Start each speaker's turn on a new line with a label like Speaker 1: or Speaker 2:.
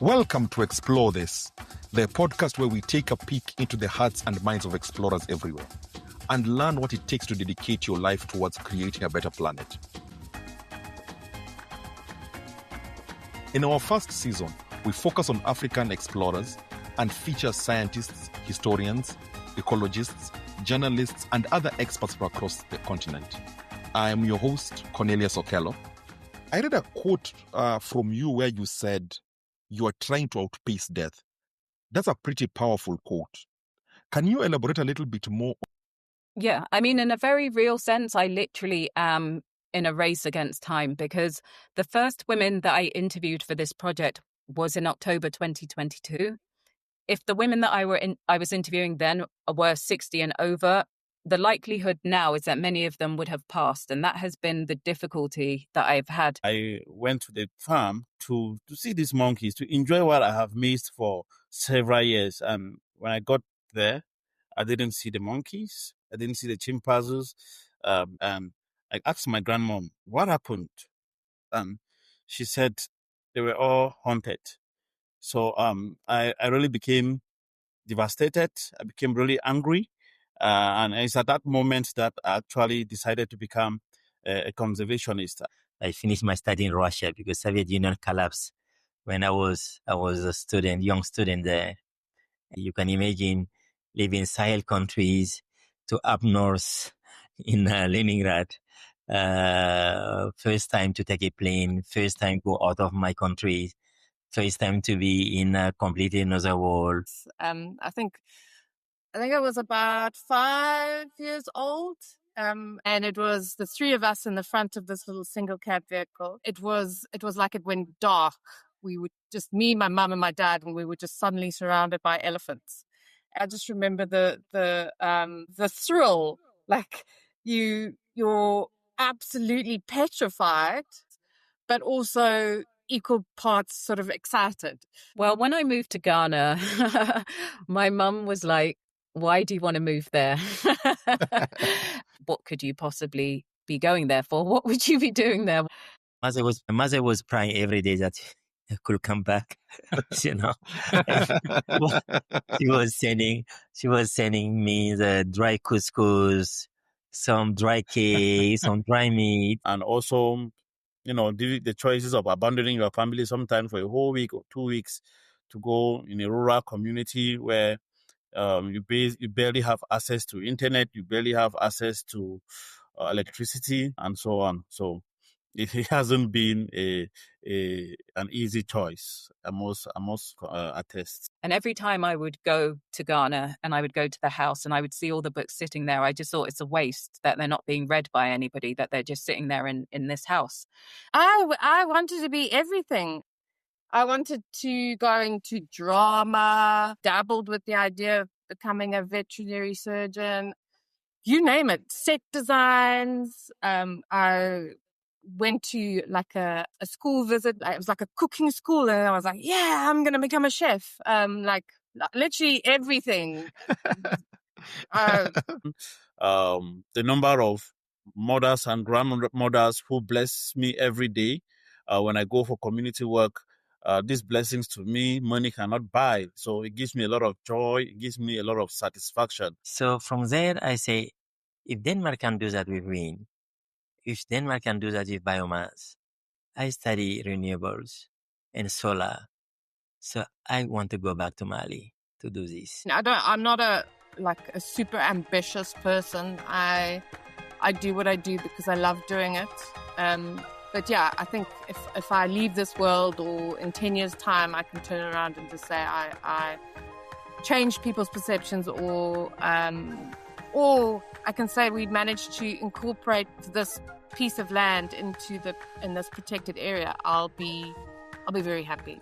Speaker 1: Welcome to Explore This, the podcast where we take a peek into the hearts and minds of explorers everywhere and learn what it takes to dedicate your life towards creating a better planet. In our first season, we focus on African explorers and feature scientists, historians, ecologists, journalists, and other experts from across the continent. I am your host, Cornelius Okello. I read a quote from you where you said, "You are trying to outpace death." That's a pretty powerful quote. Can you elaborate a little bit more?
Speaker 2: Yeah, I mean, in a very real sense, I literally am in a race against time, because the first women that I interviewed for this project was in October 2022. If the women that I was interviewing then were 60 and over, the likelihood now is that many of them would have passed. And that has been the difficulty that I've had.
Speaker 3: I went to the farm to see these monkeys, to enjoy what I have missed for several years. And when I got there, I didn't see the monkeys. I didn't see the chimpanzees. And I asked my grandmom, what happened? And she said they were all haunted. So I really became devastated. I became really angry. And it's at that moment that I actually decided to become a conservationist.
Speaker 4: I finished my study in Russia because Soviet Union collapsed when I was a student, young student there. You can imagine living in Sahel countries to up north in Leningrad. First time to take a plane, first time go out of my country, first time to be in a completely another world.
Speaker 5: I think I was about 5 years old. And it was the three of us in the front of this little single cab vehicle. It was like it went dark. We would just, me, my mum and my dad, and we were just suddenly surrounded by elephants. I just remember the thrill, like you're absolutely petrified, but also equal parts sort of excited.
Speaker 2: Well, when I moved to Ghana, my mum was like, "Why do you want to move there? What could you possibly be going there for? What would you be doing there?"
Speaker 4: My mother was crying every day that I could come back. She was sending me the dry couscous, some dry cake, some dry meat.
Speaker 3: And also, the choices of abandoning your family sometimes for a whole week or 2 weeks to go in a rural community where you barely have access to internet, you barely have access to electricity, and so on. So it hasn't been an easy choice. I must attest.
Speaker 2: And every time I would go to Ghana and I would go to the house and I would see all the books sitting there, I just thought it's a waste that they're not being read by anybody, that they're just sitting there in this house.
Speaker 5: I wanted to be everything. I wanted to go into drama, dabbled with the idea of becoming a veterinary surgeon, you name it, set designs. I went to like a school visit. It was like a cooking school. And I was like, yeah, I'm going to become a chef. Like literally everything.
Speaker 3: The number of mothers and grandmothers who bless me every day when I go for community work, these blessings to me, money cannot buy. So it gives me a lot of joy. It gives me a lot of satisfaction.
Speaker 4: So from there, I say, if Denmark can do that with wind, if Denmark can do that with biomass, I study renewables and solar. So I want to go back to Mali to do this.
Speaker 5: I'm not a super ambitious person. I do what I do because I love doing it. But yeah, I think if I leave this world or in 10 years' time, I can turn around and just say I changed people's perceptions, or I can say we managed to incorporate this piece of land in this protected area. I'll be very happy.